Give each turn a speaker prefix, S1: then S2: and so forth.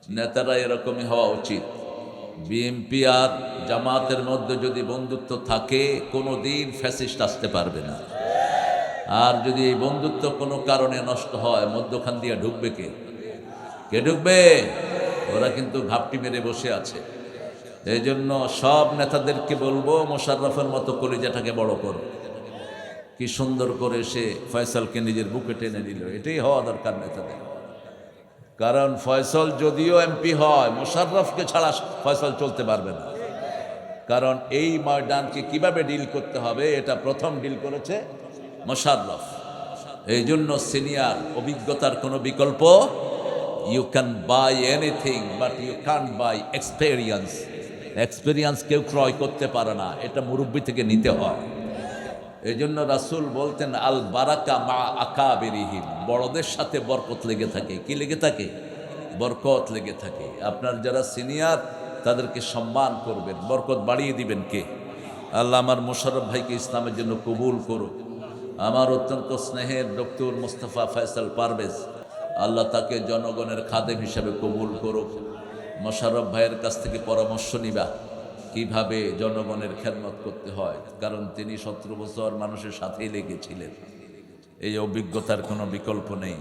S1: নেতারা এরকমই হওয়া উচিত। বিএনপি আর জামাতের মধ্যে যদি বন্ধুত্ব থাকে, কোনো দিন ফ্যাসিস্ট আসতে পারবে না। আর যদি এই বন্ধুত্ব কোনো কারণে নষ্ট হয়, মধ্যখান দিয়ে ঢুকবে কে? কে ঢুকবে? ওরা কিন্তু ঘাপটি মেরে বসে আছে। এই জন্য সব নেতাদেরকে বলবো, মোশাররফের মতো কলিজাটাকে বড় করো। কি সুন্দর করে সে ফয়সালকে নিজের বুকে টেনে নিল। এটাই হওয়া দরকার নেতাদের। কারণ ফয়সাল যদিও এমপি হয়, মোশাররফকে ছাড়া ফয়সাল চলতে পারবে না। কারণ এই ময়দানকে কিভাবে ডিল করতে হবে, এটা প্রথম ডিল করেছে মোশাররফ। এই জন্য সিনিয়র, অভিজ্ঞতার কোনো বিকল্প। You can buy anything, but you can't buy experience. Experience কেউ ক্রয় করতে পারে না, এটা মুরব্বি থেকে নিতে হয়। এই জন্য রাসূল বলতেন, আল বারাকা মা আকাবিরিহিম, বড়দের সাথে বরকত লেগে থাকে। কি লেগে থাকে? বরকত লেগে থাকে। আপনার যারা সিনিয়র, তাদেরকে সম্মান করবেন, বরকত বাড়িয়ে দিবেন কে? আল্লাহ আমার মোশাররফ ভাইকে ইসলামের জন্য কবুল করুক। আমার অত্যন্ত স্নেহের ডক্টর মোস্তফা ফয়সাল পারভেজ, আল্লাহ তাকে জনগণের খাদেম হিসাবে কবুল করুক। মোশাররফ ভাইয়ের কাছ থেকে পরামর্শ নিবা কিভাবে জনগণের খেদমত করতে হয়, কারণ তিনি 17 বছর মানুষের সাথেই লেগেছিলেন। এই অভিজ্ঞতার কোনো বিকল্প নেই।